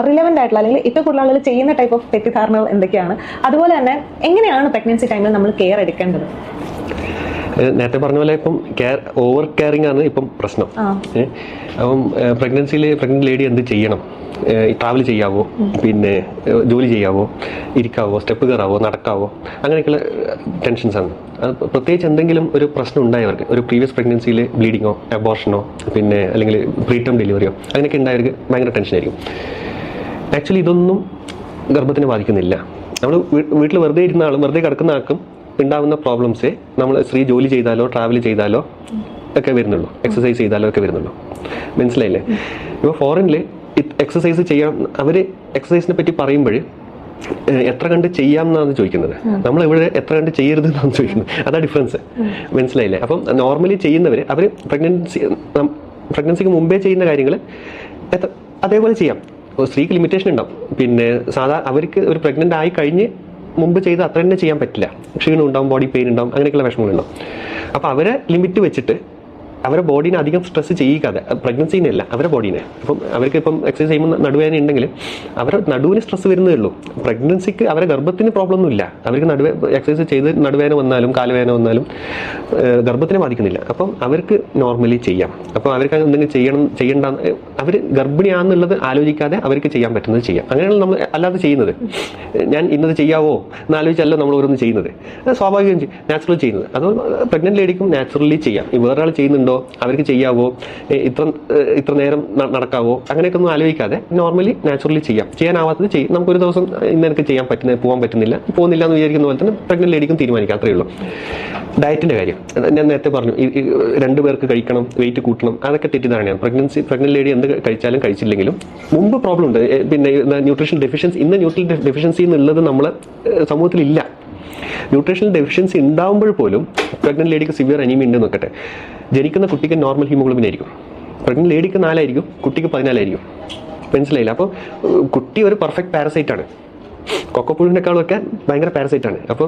Relevant ആയിട്ടുള്ള അല്ലെങ്കിൽ ഏറ്റവും കൂടുതൽ ആളുകൾ ചെയ്യുന്ന ടൈപ്പ് ഓഫ് തെറ്റിദ്ധാരണകൾ എന്തൊക്കെയാണ്, അതുപോലെ തന്നെ എങ്ങനെയാണ് പ്രഗ്നൻസി ടൈമിൽ നമ്മൾ കെയർ എടുക്കേണ്ടത്? നേരത്തെ പറഞ്ഞ പോലെ ഇപ്പം ഓവർ കെയറിംഗ് ആണ് ഇപ്പം പ്രശ്നം. അപ്പം പ്രഗ്നന്റ് ലേഡി എന്ത് ചെയ്യണം? ട്രാവൽ ചെയ്യാവോ, പിന്നെ ജോലി ചെയ്യാവോ, ഇരിക്കാവോ, സ്റ്റെപ്പ് കയറാവോ, നടക്കാവോ, അങ്ങനെയൊക്കെയുള്ള ടെൻഷൻസ് ആണ്. പ്രത്യേകിച്ച് എന്തെങ്കിലും ഒരു പ്രശ്നം ഉണ്ടായവർക്ക്, ഒരു പ്രീവിയസ് പ്രഗ്നൻസിയിൽ ബ്ലീഡിങ്ങോ, അബോർഷനോ, പിന്നെ അല്ലെങ്കിൽ പ്രീടേം ഡെലിവറിയോ അങ്ങനെയൊക്കെ ഉണ്ടായവർക്ക് ഭയങ്കര ടെൻഷനായിരിക്കും. ആക്ച്വലി ഇതൊന്നും ഗർഭത്തിനെ ബാധിക്കുന്നില്ല. നമ്മൾ വീട്ടിൽ വെറുതെ ഇരുന്ന ആളും വെറുതെ കിടക്കുന്ന ആൾക്കും ഉണ്ടാകുന്ന പ്രോബ്ലംസേ നമ്മൾ സ്ത്രീ ജോലി ചെയ്താലോ ട്രാവൽ ചെയ്താലോ ഒക്കെ വരുന്നുള്ളൂ, എക്സസൈസ് ചെയ്താലോ ഒക്കെ വരുന്നുള്ളൂ. മനസ്സിലായില്ലേ? ഇപ്പോൾ ഫോറിനിൽ എക്സസൈസ് ചെയ്യാം, അവർ എക്സസൈസിനെ പറ്റി പറയുമ്പോൾ എത്ര കണ്ട് ചെയ്യാം എന്നാണ് ചോദിക്കുന്നത്. നമ്മൾ ഇവിടെ എത്ര കണ്ട് ചെയ്യരുത് എന്നാണ് ചോദിക്കുന്നത്. അതാ ഡിഫറൻസ്. മനസ്സിലായില്ലേ? അപ്പം നോർമലി ചെയ്യുന്നവർ അവർ പ്രഗ്നൻസിക്ക് മുമ്പേ ചെയ്യുന്ന കാര്യങ്ങൾ അതേപോലെ ചെയ്യാം. സ്ത്രീക്ക് ലിമിറ്റേഷൻ ഉണ്ടാവും. പിന്നെ അവർക്ക് ഒരു പ്രഗ്നൻ്റ് ആയി കഴിഞ്ഞ് മുമ്പ് ചെയ്ത് അത്ര തന്നെ ചെയ്യാൻ പറ്റില്ല. ക്ഷീണം ഉണ്ടാവും, ബോഡി പെയിൻ ഉണ്ടാവും, അങ്ങനെയൊക്കെയുള്ള വിഷമങ്ങളുണ്ടാവും. അപ്പോൾ അവരെ ലിമിറ്റ് വെച്ചിട്ട് അവരെ ബോഡീനെ അധികം സ്ട്രെസ് ചെയ്യിക്കാതെ, പ്രഗ്നൻസിനല്ല അവരുടെ ബോഡീനെ. അപ്പം അവർക്ക് ഇപ്പം എക്സസൈസ് ചെയ്യുമ്പോൾ നടുവേദന ഉണ്ടെങ്കിൽ അവരുടെ നടുവിന് സ്ട്രെസ് വരുന്നതേ ഉള്ളൂ. പ്രഗ്നൻസിക്ക് അവരെ ഗർഭത്തിന് പ്രോബ്ലം ഒന്നുമില്ല. അവർക്ക് എക്സസൈസ് ചെയ്ത് നടുവേദന വന്നാലും കാലുവേദന വന്നാലും ഗർഭത്തിനെ ബാധിക്കുന്നില്ല. അപ്പം അവർക്ക് നോർമലി ചെയ്യാം. അപ്പോൾ അവർക്ക് എന്തെങ്കിലും ചെയ്യേണ്ട, അവർ ഗർഭിണിയാണെന്നുള്ളത് ആലോചിക്കാതെ അവർക്ക് ചെയ്യാൻ പറ്റുന്നത് ചെയ്യാം. അങ്ങനെയാണ് നമ്മൾ അല്ലാതെ ചെയ്യുന്നത്. ഞാൻ ഇന്നത് ചെയ്യാവോ എന്നാലോചിച്ചല്ല നമ്മൾ ഓരോന്ന് ചെയ്യുന്നത്. സ്വാഭാവികം നാച്ചുറൽ ചെയ്യുന്നത്. അത് പ്രഗ്നന്റ് ലേഡിക്കും നാച്ചുറലി ചെയ്യാം. ഈ വേറൊരാൾ ചെയ്യുന്നുണ്ടോ, അവർക്ക് ചെയ്യാവോ, ഇത്ര നേരം നടക്കാവോ, അങ്ങനെയൊക്കെ ഒന്നും ആലോചിക്കാതെ നോർമലി നാച്ചുറലി ചെയ്യാം. ചെയ്യാനാവാത്തത് ചെയ്യും. നമുക്കൊരു ദിവസം ഇന്ന് എനിക്ക് ചെയ്യാൻ പറ്റുന്നത്, പോകാൻ പറ്റുന്നില്ല, പോകുന്നില്ല എന്ന് വിചാരിക്കുന്ന പോലെ തന്നെ പ്രഗ്നന്റ് ലേഡിക്കും തീരുമാനിക്കാം. അത്രയേ ഉള്ളൂ. ഡയറ്റിന്റെ കാര്യം ഞാൻ നേരത്തെ പറഞ്ഞു. രണ്ടു പേർക്ക് കഴിക്കണം, വെയിറ്റ് കൂട്ടണം, അതൊക്കെ തെറ്റിദ്ധാരണയാണ്. പ്രഗ്നന്റ് ലേഡി എന്ത് കഴിച്ചാലും കഴിച്ചില്ലെങ്കിലും മുമ്പ് പ്രോബ്ലം ഉണ്ട്. പിന്നെ ന്യൂട്രീഷൻ ഡെഫിഷ്യൻസി, ഇന്ന് ന്യൂട്രീഷൻ ഡെഫിഷ്യൻസി എന്നുള്ളത് നമ്മളെ സമൂഹത്തിലില്ല. ന്യൂട്രീഷണൽ ഡെഫിഷ്യൻസി ഉണ്ടാകുമ്പോൾ പോലും പ്രഗ്നന്റ് ലേഡിക്ക് സിവിയർ അനീമിയ ഉണ്ട് നോക്കട്ടെ, ജനിക്കുന്ന കുട്ടിക്ക് നോർമൽ ഹീമോഗ്ലോബിൻ ആയിരിക്കും. പ്രഗ്നന്റ് ലേഡിക്ക് 4 ആയിരിക്കും, കുട്ടിക്ക് 14 ആയിരിക്കും. മനസ്സിലായില്ല? അപ്പോൾ കുട്ടി ഒരു പെർഫെക്റ്റ് പാരസൈറ്റ് ആണ്. കൊക്കപ്പുഴുവിനേക്കാളും ഒക്കെ ഭയങ്കര പാരസൈറ്റ് ആണ്. അപ്പോൾ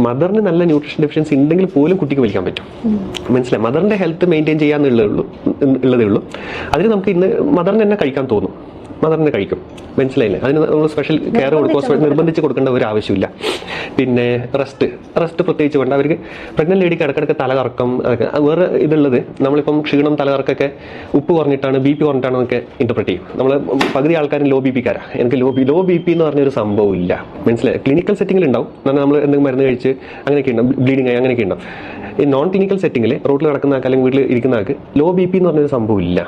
മദറിന് നല്ല ന്യൂട്രീഷൻ ഡെഫിഷ്യൻസി ഉണ്ടെങ്കിൽ പോലും കുട്ടിക്ക് വലിക്കാൻ പറ്റും. മനസ്സിലായി? മദറിന്റെ ഹെൽത്ത് മെയിൻറ്റെയിൻ ചെയ്യാന്നുള്ളതേ ഉള്ളൂ. അതിന് നമുക്ക് ഇന്ന് മദറിന് തന്നെ കഴിക്കാൻ തോന്നും, മദറിനെ കഴിക്കും. മനസ്സിലായില്ലേ? അതിന് നമ്മൾ സ്പെഷ്യൽ കെയർ കൊടുക്കുക, നിർബന്ധിച്ച് കൊടുക്കേണ്ട ഒരു ആവശ്യമില്ല. പിന്നെ റെസ്റ്റ് പ്രത്യേകിച്ച് വേണ്ട. അവർക്ക് പ്രഗ്നന്റ് ലേഡിക്ക് ഇടയ്ക്കിടയ്ക്ക് തലകറക്കം, അതൊക്കെ വേറെ ഇതുള്ളത്. നമ്മളിപ്പം ക്ഷീണം, തലകറക്കൊക്കെ ഉപ്പ് കുറഞ്ഞിട്ടാണ്, BP കുറഞ്ഞിട്ടാണെന്നൊക്കെ ഇന്റർപ്രറ്റ് ചെയ്യും. നമ്മൾ പകുതി ആൾക്കാരും ലോ BP കാരാ. എനിക്ക് ലോ BP എന്ന് പറഞ്ഞൊരു സംഭവം ഇല്ല. മനസ്സിലായി? ക്ലിനിക്കൽ സെറ്റിംഗിൽ ഉണ്ടാവും. നമ്മൾ എന്തെങ്കിലും മരുന്ന് കഴിച്ച് അങ്ങനെയൊക്കെ ഉണ്ടാവും, ബ്ലീഡിങ് ആയി അങ്ങനെയൊക്കെ ഉണ്ടാവും. ഈ നോൺ ക്ലിനിക്കൽ സെറ്റിംഗിൽ റോട്ടിൽ നടക്കുന്ന ആൾക്ക് അല്ലെങ്കിൽ വീട്ടിൽ ഇരിക്കുന്ന ആൾക്ക് ലോ BP എന്ന് പറഞ്ഞൊരു സംഭവം ഇല്ല.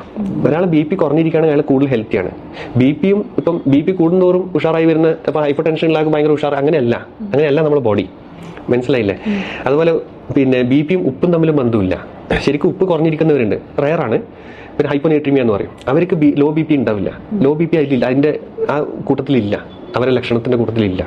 ഒരാൾ BP കുറഞ്ഞിരിക്കുകയാണെങ്കിൽ അയാൾ കൂടുതൽ ഹെൽത്തിയാണ്. BPയും ഇപ്പം BP കൂടുന്തോറും ഉഷാറായി വരുന്ന, ഇപ്പം ഹൈപ്പർ ടെൻഷനിലാകും ഭയങ്കര ഉഷാർ, അങ്ങനെയല്ല നമ്മുടെ ബോഡി. മനസ്സിലായില്ലേ? അതുപോലെ പിന്നെ BPയും ഉപ്പും തമ്മിലും ബന്ധമില്ല. ശരിക്കും ഉപ്പ് കുറഞ്ഞിരിക്കുന്നവരുണ്ട്, റയറാണ്. പിന്നെ ഹൈപ്പോനേട്രീമിയ എന്ന് പറയും. അവർക്ക് ലോ BP ഉണ്ടാവില്ല. ലോ BP അതിലില്ല, അതിൻ്റെ ആ കൂട്ടത്തിലില്ല, അവരുടെ ലക്ഷണത്തിന്റെ കൂട്ടത്തിലില്ല.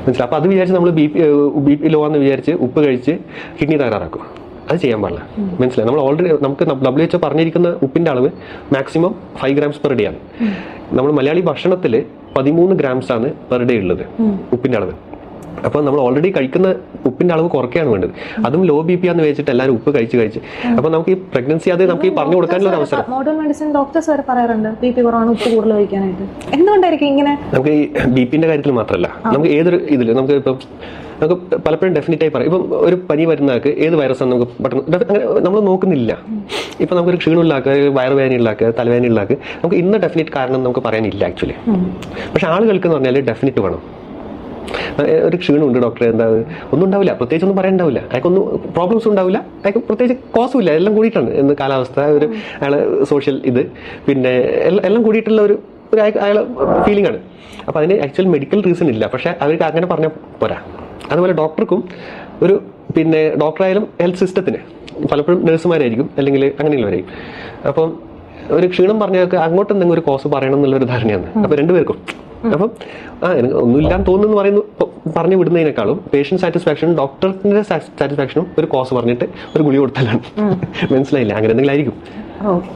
മനസ്സിലായി? അപ്പോൾ അത് വിചാരിച്ച് നമ്മൾ BP ലോ എന്ന് വിചാരിച്ച് ഉപ്പ് കഴിച്ച് കിഡ്നി തകരാറാക്കും. അത് ചെയ്യാൻ പാടില്ല. മനസ്സിലായി? നമ്മൾ ഓൾറെഡി നമുക്ക് WHO പറഞ്ഞിരിക്കുന്ന ഉപ്പിന്റെ അളവ് മാക്സിമം 5 grams per day ആണ്. നമ്മൾ മലയാളി ഭക്ഷണത്തിൽ 13 grams ആണ് പെർ ഡേ ഉള്ളത് ഉപ്പിന്റെ അളവ്. അപ്പോൾ നമ്മൾ ഓൾറെഡി കഴിക്കുന്ന ഉപ്പിന്റെ അളവ് കുറയ്ക്കുകയാണ് വേണ്ടത്. അതും ലോ BP ആണെന്ന് വെച്ചിട്ട് എല്ലാവരും ഉപ്പ് കഴിച്ച് അപ്പോൾ നമുക്ക് ഈ പ്രഗ്നൻസി അത് നമുക്ക് ഈ പറഞ്ഞു കൊടുക്കാനുള്ള അവസരം. മോഡേൺ മെഡിസിൻ ഡോക്ടേഴ്സ് വരെ പറയാറുണ്ട് BP കുറവാണ്, ഉപ്പ് കൂടുതൽ കഴിക്കാനായിട്ട്. എന്തുകൊണ്ടായിരിക്കും ഇങ്ങനെ? നമുക്ക് ഈ BPന്റെ കാര്യത്തിൽ മാത്രമല്ല, നമുക്ക് ഏതൊരു ഇതിൽ നമുക്ക് പലപ്പോഴും ഡെഫിനറ്റായി പറയും. ഇപ്പം ഒരു പനി വരുന്ന ആൾക്ക് ഏത് വൈറസാണ് നമുക്ക് പെട്ടെന്ന് അങ്ങനെ നമ്മൾ നോക്കുന്നില്ല. ഇപ്പം നമുക്കൊരു ക്ഷീണമുള്ളാക്കുക, വയറുവേദനയുള്ളാക്കുക, തലവേദനയുള്ളാക്കുക, നമുക്ക് ഇന്ന ഡെഫിനറ്റ് കാരണം നമുക്ക് പറയാനില്ല ആക്ച്വലി. പക്ഷെ ആളുകൾക്ക് എന്ന് പറഞ്ഞാൽ ഡെഫിനറ്റ് വേണം. ഒരു ക്ഷീണമുണ്ട് ഡോക്ടറെ, എന്താ ഒന്നും ഉണ്ടാവില്ല, പ്രത്യേകിച്ച് ഒന്നും പറയാനുണ്ടാവില്ല, അയാൾക്കൊന്നും പ്രോബ്ലംസ് ഉണ്ടാവില്ല, അയാൾക്ക് പ്രത്യേകിച്ച് കോസും ഇല്ല, എല്ലാം കൂടിയിട്ടാണ്. എന്ന് കാലാവസ്ഥ, ഒരു അയാളെ സോഷ്യൽ ഇത്, പിന്നെ എല്ലാം കൂടിയിട്ടുള്ള ഒരു അയാളെ ഫീലിംഗ് ആണ്. അപ്പോൾ അതിന് ആക്ച്വൽ മെഡിക്കൽ റീസൺ ഇല്ല. പക്ഷെ അവർക്ക് അങ്ങനെ പറഞ്ഞാൽ പോരാ. അതുപോലെ ഡോക്ടർക്കും ഒരു പിന്നെ ഡോക്ടറായാലും ഹെൽത്ത് സിസ്റ്റത്തിന് പലപ്പോഴും നഴ്സുമാരായിരിക്കും അല്ലെങ്കിൽ അങ്ങനെയുള്ളവരായിരിക്കും. അപ്പം ഒരു ക്ഷീണം പറഞ്ഞവർക്ക് അങ്ങോട്ട് എന്തെങ്കിലും ഒരു കോസ് പറയണം എന്നുള്ളൊരു ധാരണയാണ്. അപ്പോൾ രണ്ടുപേർക്കും അപ്പം എനിക്ക് ഒന്നുമില്ലാന്ന് തോന്നുന്നു പറഞ്ഞു വിടുന്നതിനേക്കാളും പേഷ്യന്റ് സാറ്റിസ്ഫാക്ഷനും ഡോക്ടറിന്റെ സാറ്റിസ്ഫാക്ഷനും ഒരു കോസ് പറഞ്ഞിട്ട് ഒരു ഗുളിക കൊടുത്താലാണ്. മനസ്സിലായില്ല? അങ്ങനെ എന്തെങ്കിലും ആയിരിക്കും.